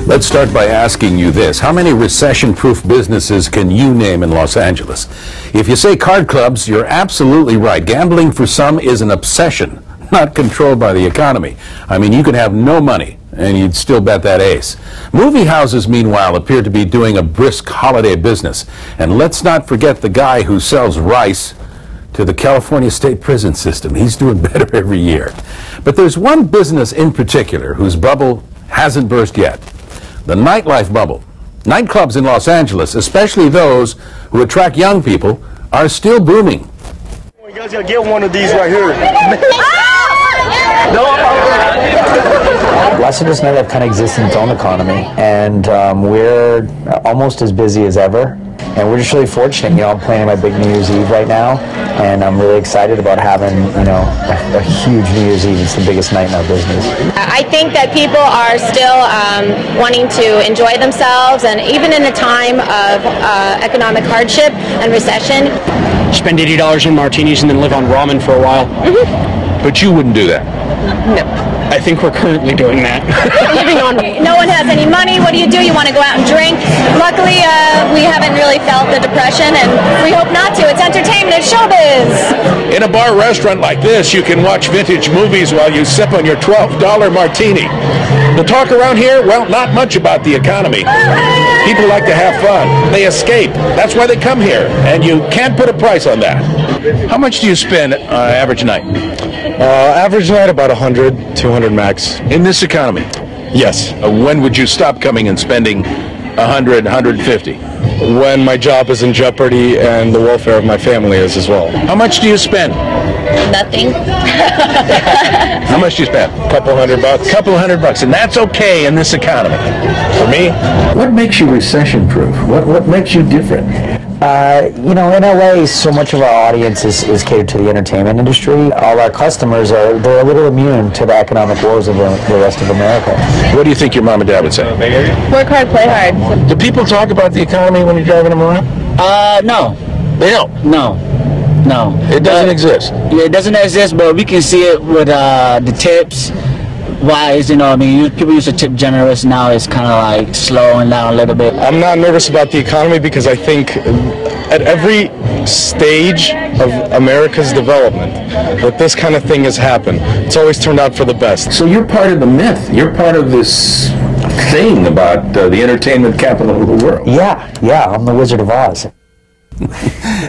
Let's start by asking you this. How many recession-proof businesses can you name in Los Angeles? If you say card clubs, you're absolutely right. Gambling for some is an obsession, not controlled by the economy. I mean, you could have no money and you'd still bet that ace. Movie houses, meanwhile, appear to be doing a brisk holiday business. And let's not forget the guy who sells rice to the California State Prison System. He's doing better every year. But there's one business in particular whose bubble hasn't burst yet. The nightlife bubble. Nightclubs in Los Angeles, especially those who attract young people, are still booming. You guys gotta get one of these right here. Los Angeles nightlife kind of exists in its own economy, and we're almost as busy as ever. And we're just really fortunate. You know, I'm planning my big New Year's Eve right now, and I'm really excited about having, you know, a huge New Year's Eve. It's the biggest night in our business. I think that people are still wanting to enjoy themselves, and even in a time of economic hardship and recession. Spend $80 in martinis and then live on ramen for a while. But you wouldn't do that. No. I think we're currently doing that. Living on. No one has any money. What do? You want to go out and drink? Luckily, we haven't really felt the depression, and we hope not to. It's entertainment, it's showbiz. In a bar restaurant like this, you can watch vintage movies while you sip on your $12 martini. The talk around here, well, not much about the economy. People like to have fun. They escape. That's why they come here, and you can't put a price on that. How much do you spend average night? Average night about 100, 200 max. In this economy? Yes. When would you stop coming and spending 100, 150? When my job is in jeopardy and the welfare of my family is as well. How much do you spend? Nothing. How much do you spend? Couple $100. Couple $100, and that's okay in this economy. For me, what makes you recession-proof? What makes you different? You know, in LA, so much of our audience is catered to the entertainment industry. All our customers they're a little immune to the economic woes of the rest of America. What do you think your mom and dad would say? Work hard, play hard. Do people talk about the economy when you're driving them around? No. They don't? No. It doesn't exist? Yeah, it doesn't exist, but we can see it with the tips. Wise, you know, I mean, people used to tip generous. Now it's kind of like slowing down a little bit. I'm not nervous about the economy because I think at every stage of America's development that this kind of thing has happened, it's always turned out for the best. So you're part of the myth. You're part of this thing about the entertainment capital of the world. Yeah, I'm the Wizard of Oz.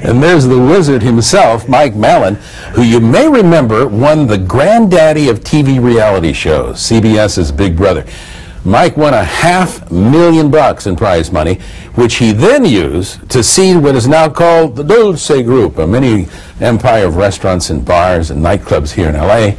And there's the wizard himself, Mike Malin, who you may remember won the granddaddy of TV reality shows, CBS's Big Brother. Mike won $500,000 in prize money, which he then used to seed what is now called the Dolce Group, a mini empire of restaurants and bars and nightclubs here in LA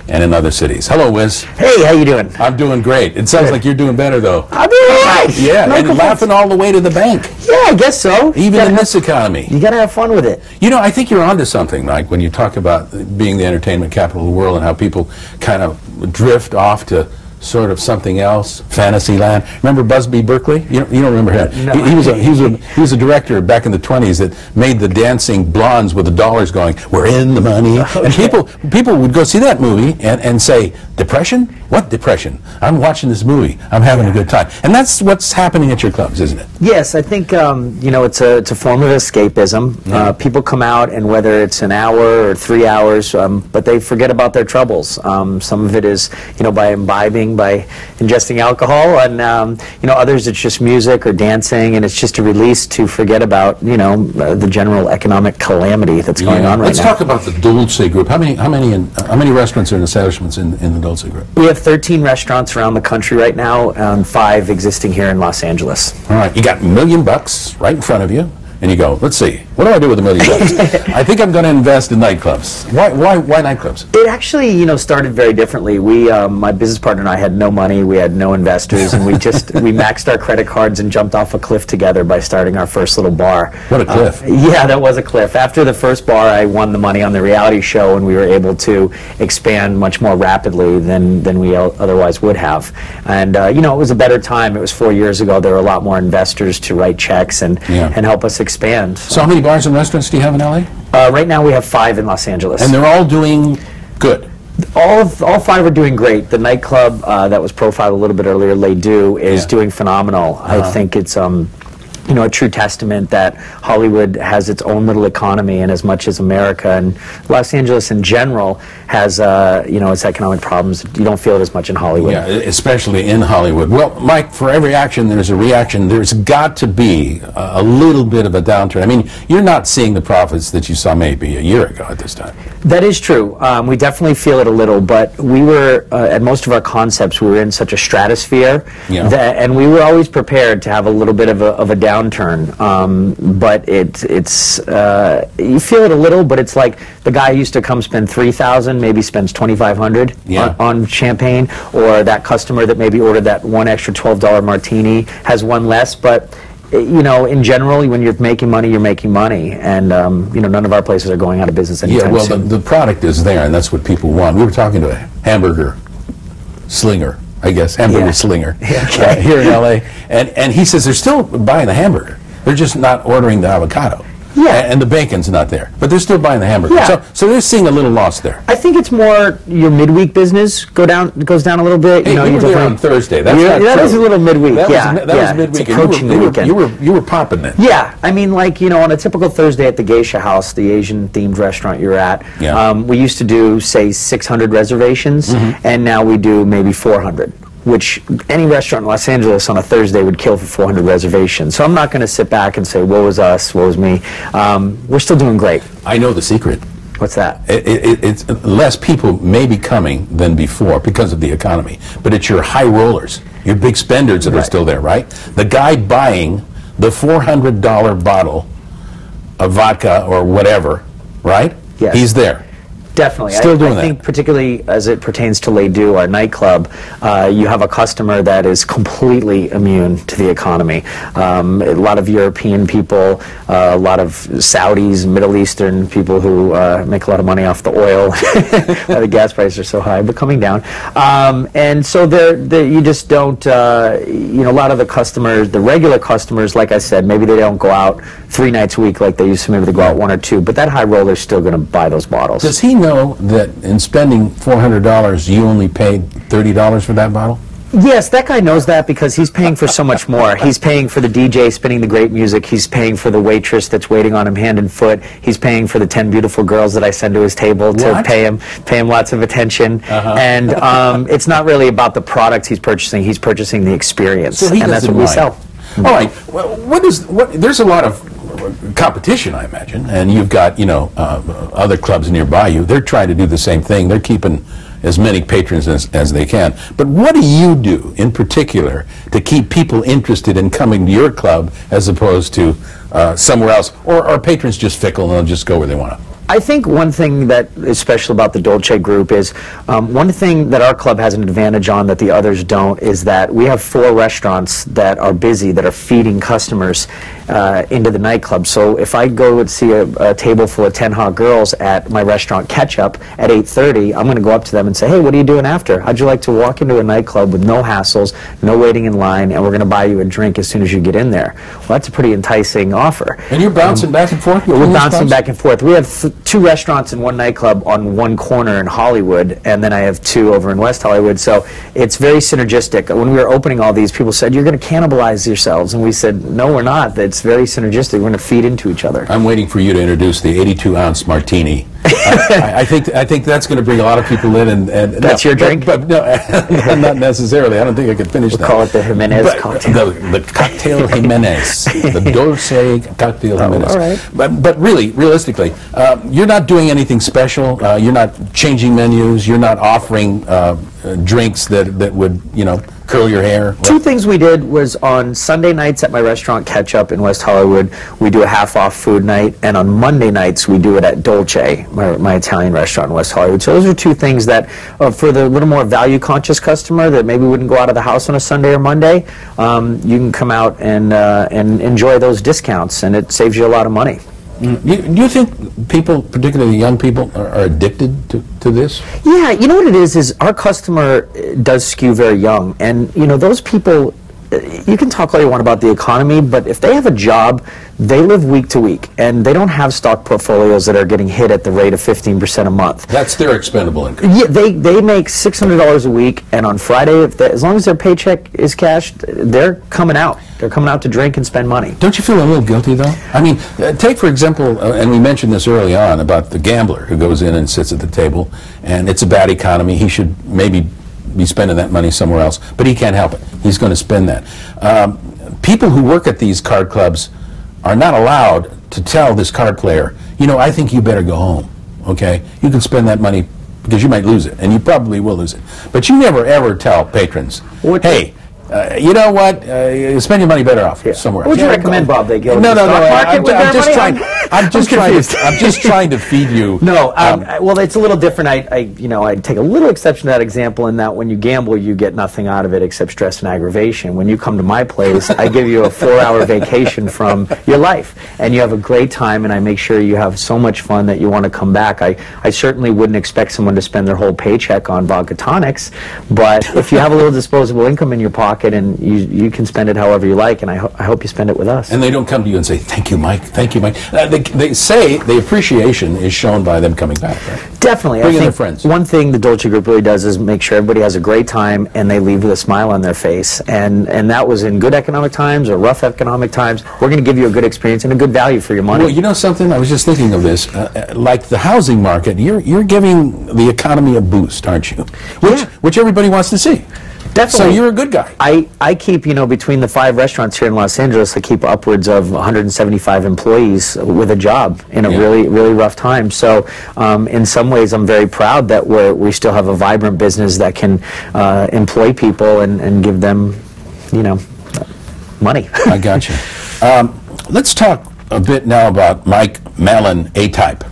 and in other cities. Hello, Wiz. Hey, how you doing? I'm doing great. It sounds like you're doing better, though. I'm doing all right. Yeah, and laughing all the way to the bank. Yeah, I guess so. Even in this economy. You gotta have fun with it. You know, I think you're onto something, Mike, when you talk about being the entertainment capital of the world and how people kind of drift off to sort of something else, fantasy land. Remember Busby Berkeley? You don't remember him? No. He was a director back in the 20s that made the dancing blondes with the dollars going, "We're in the money." Okay. And people would go see that movie and say, "Depression? What depression? I'm watching this movie. I'm having a good time." And that's what's happening at your clubs, isn't it? Yes, I think you know, it's a form of escapism. People come out, and whether it's an hour or 3 hours, but they forget about their troubles. Some of it is, you know, by imbibing, by ingesting alcohol, and you know, others it's just music or dancing, and it's just a release to forget about, you know, the general economic calamity that's going on right now. Let's talk about the Dolce Group. How many restaurants and establishments in the Dolce Group? We have 13 restaurants around the country right now, and 5 existing here in Los Angeles. All right, you got $1 million right in front of you, and you go, let's see, what do I do with $1 million? I think I'm going to invest in nightclubs. Why nightclubs? It actually, you know, started very differently. We, my business partner and I had no money, we had no investors, and we maxed our credit cards and jumped off a cliff together by starting our first little bar. What a cliff. Yeah, that was a cliff. After the first bar, I won the money on the reality show, and we were able to expand much more rapidly than we otherwise would have. And, you know, it was a better time. It was 4 years ago. There were a lot more investors to write checks and help us expand. So how many bars and restaurants do you have in LA? Right now we have 5 in Los Angeles. And they're all doing good? All five are doing great. The nightclub that was profiled a little bit earlier, Les Deux, is doing phenomenal. I think it's you know, a true testament that Hollywood has its own little economy, and as much as America and Los Angeles in general has, you know, its economic problems, you don't feel it as much in Hollywood. Yeah, especially in Hollywood. Well, Mike, for every action, there's a reaction. There's got to be a little bit of a downturn. I mean, you're not seeing the profits that you saw maybe a year ago at this time. That is true. We definitely feel it a little, but we were, at most of our concepts, we were in such a stratosphere, that, and we were always prepared to have a little bit of a downturn. But it's you feel it a little, but it's like the guy who used to come spend $3,000, maybe spends $2,500 on champagne, or that customer that maybe ordered that one extra $12 martini has one less. But you know, in general, when you're making money, you're making money, and you know, none of our places are going out of business anytime soon. The product is there, and that's what people want. We were talking to a hamburger slinger, I guess, hamburger slinger here in LA, and he says they're still buying the hamburger. They're just not ordering the avocado. And the bacon's not there, but they're still buying the hamburger. So they're seeing a little loss there. I think it's more your midweek business goes down a little bit. Hey, you know, you were there on Thursday. That's that was a little midweek. That was midweek. It's approaching the weekend. You were popping it. Yeah, I mean, like, you know, on a typical Thursday at the Geisha House, the Asian themed restaurant you're at, we used to do, say, 600 reservations, and now we do maybe 400. Which any restaurant in Los Angeles on a Thursday would kill for 400 reservations. So I'm not going to sit back and say, woe was us, woe was me. We're still doing great. I know the secret. What's that? It's less people may be coming than before because of the economy, but it's your high rollers, your big spenders that are still there, right? The guy buying the $400 bottle of vodka or whatever, right? Yes. He's there. Definitely. Still doing I think particularly as it pertains to Les Deux, our nightclub, you have a customer that is completely immune to the economy. A lot of European people, a lot of Saudis, Middle Eastern people who make a lot of money off the oil. The gas prices are so high, but coming down. And so you just don't, you know, a lot of the customers, the regular customers, like I said, maybe they don't go out 3 nights a week like they used to. Maybe they go out 1 or 2, but that high roller is still going to buy those bottles. Does he know that in spending $400, you only paid $30 for that bottle? Yes, that guy knows that because he's paying for so much more. He's paying for the DJ spinning the great music. He's paying for the waitress that's waiting on him hand and foot. He's paying for the 10 beautiful girls that I send to his table to pay him lots of attention. And it's not really about the product he's purchasing. He's purchasing the experience, so and that's what we sell. All right. Well, there's a lot of competition, I imagine, and you've got, you know, other clubs nearby you. They're trying to do the same thing. They're keeping as many patrons as they can. But what do you do in particular to keep people interested in coming to your club as opposed to somewhere else? Or are patrons just fickle and they'll just go where they want to? I think one thing that is special about the Dolce group is one thing that our club has an advantage on that the others don't is that we have 4 restaurants that are busy, that are feeding customers into the nightclub. So if I go and see a table full of 10 hot girls at my restaurant Ketchup at 8:30, I'm going to go up to them and say, hey, what are you doing after? How'd you like to walk into a nightclub with no hassles, no waiting in line, and we're going to buy you a drink as soon as you get in there? Well, that's a pretty enticing offer. And you're bouncing back and forth? We're bouncing back and forth. We have 2 restaurants and 1 nightclub on 1 corner in Hollywood, and then I have 2 over in West Hollywood. So it's very synergistic. When we were opening all these, people said, you're going to cannibalize yourselves. And we said, no, we're not. It's very synergistic. We're going to feed into each other. I'm waiting for you to introduce the 82-ounce martini. I think that's going to bring a lot of people in. And that's your drink? But no, not necessarily. I don't think I could finish that. Call it the Jimenez cocktail. The cocktail Jimenez. The Dolce cocktail Jimenez. All right. But really, realistically, you're not doing anything special. You're not changing menus. You're not offering drinks that would, you know, curl your hair. 2 things we did was on Sunday nights at my restaurant Ketchup in West Hollywood, we do a half-off food night, and on Monday nights we do it at Dolce, my Italian restaurant in West Hollywood. So those are 2 things that for the little more value-conscious customer that maybe wouldn't go out of the house on a Sunday or Monday, you can come out and enjoy those discounts, and it saves you a lot of money. Do you think people, particularly young people, are addicted to this? Yeah, you know what it is our customer does skew very young, and you know those people you can talk all you want about the economy, but if they have a job, they live week to week, and they don't have stock portfolios that are getting hit at the rate of 15% a month. That's their expendable income. Yeah, they make $600 a week, and on Friday, as long as their paycheck is cashed, they're coming out. They're coming out to drink and spend money. Don't you feel a little guilty, though? I mean, take, for example, and we mentioned this early on, about the gambler who goes in and sits at the table, and it's a bad economy. He should maybe be spending that money somewhere else, but he can't help it. He's going to spend that. People who work at these card clubs are not allowed to tell this card player, you know, I think you better go home, okay? You can spend that money because you might lose it, and you probably will lose it. But you never, ever tell patrons, hey, you know what? Spend your money better off somewhere else. What would you recommend, Bob? They go to the stock market with their money? I'm just trying to feed you. No, well, it's a little different. I take a little exception to that example in that when you gamble, you get nothing out of it except stress and aggravation. When you come to my place, I give you a 4-hour vacation from your life, and you have a great time, and I make sure you have so much fun that you want to come back. I certainly wouldn't expect someone to spend their whole paycheck on vodka tonics, but if you have a little disposable income in your pocket, and you can spend it however you like, and I hope you spend it with us. And they don't come to you and say, thank you, Mike, thank you, Mike. They say the appreciation is shown by them coming back, right? Definitely. Bringing I their think friends. one thing the Dolce Group really does is make sure everybody has a great time and they leave with a smile on their face. And that was in good economic times or rough economic times. We're going to give you a good experience and a good value for your money. Well, you know something? I was just thinking of this. Like the housing market, you're giving the economy a boost, aren't you? Which everybody wants to see. Definitely. So you're a good guy. I keep, between the 5 restaurants here in Los Angeles, I keep upwards of 175 employees with a job in a really, really rough time. So in some ways, I'm very proud that we still have a vibrant business that can employ people and give them, money. I got you. Let's talk a bit now about Mike Malin, A-Type.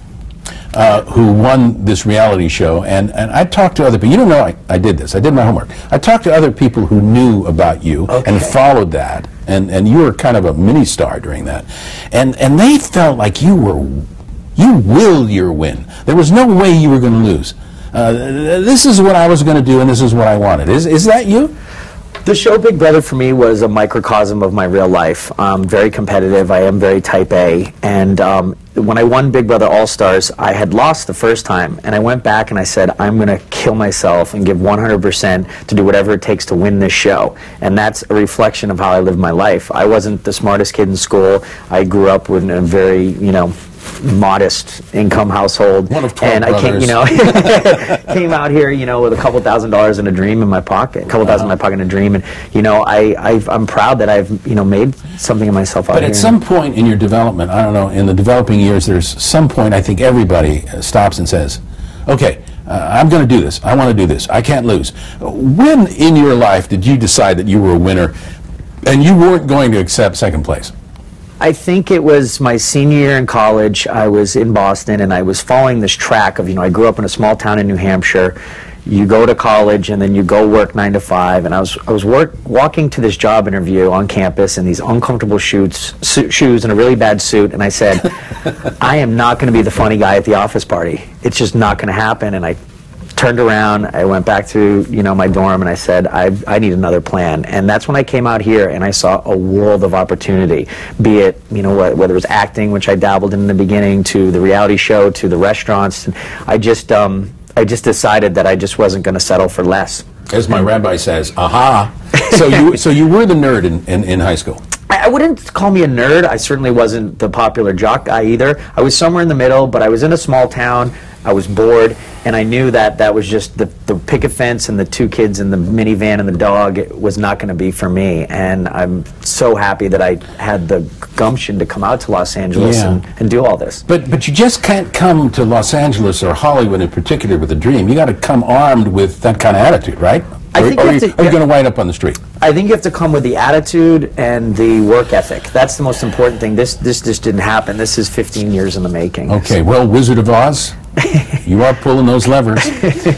Who won this reality show, and I talked to other people. You don't know I did this. I did my homework. I talked to other people who knew about you and followed that, and you were kind of a mini-star during that. And they felt like you willed your win. There was no way you were going to lose. This is what I was going to do, and this is what I wanted. Is that you? The show Big Brother for me was a microcosm of my real life. Very competitive. I am very type A. And when I won Big Brother All-Stars, I had lost the first time. And I went back and I said, I'm going to kill myself and give 100% to do whatever it takes to win this show. And that's a reflection of how I lived my life. I wasn't the smartest kid in school. I grew up with a very, modest income household, one of 12 and brothers. I came out here, with a couple $1,000s and a dream in my pocket, a couple thousand in my pocket and a dream, and I'm proud that I've made something of myself out here. But at some point in your development, I don't know, in the developing years, there's some point I think everybody stops and says, okay, I'm going to do this. I want to do this. I can't lose. When in your life did you decide that you were a winner and you weren't going to accept second place? I think it was my senior year in college. I was in Boston, and I was following this track of, I grew up in a small town in New Hampshire. You go to college, and then you go work 9 to 5. And I was walking to this job interview on campus in these uncomfortable shoes and a really bad suit. And I said, I am not going to be the funny guy at the office party. It's just not going to happen. And I turned around, I went back to my dorm, and I said, I need another plan. And that's when I came out here and I saw a world of opportunity, be it whether it was acting, which I dabbled in the beginning, to the reality show, to the restaurants. And I just decided that I just wasn't going to settle for less. As my rabbi says, aha. So you were the nerd in high school. I wouldn't call me a nerd. I certainly wasn't the popular jock guy either. I was somewhere in the middle, but I was in a small town. I was bored, and I knew that was just the picket fence and the 2 kids and the minivan and the dog. It was not going to be for me, and I'm so happy that I had the gumption to come out to Los Angeles and do all this. But you just can't come to Los Angeles or Hollywood in particular with a dream. You got to come armed with that kind of attitude, right? Are you going to wind up on the street? I think you have to come with the attitude and the work ethic. That's the most important thing. This just didn't happen. This is 15 years in the making. Okay, well, Wizard of Oz, you are pulling those levers,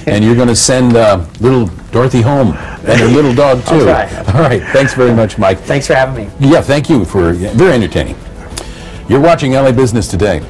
and you're going to send little Dorothy home and her little dog, too. I'll try. All right, thanks very much, Mike. Thanks for having me. Yeah, thank you for very entertaining. You're watching LA Business Today.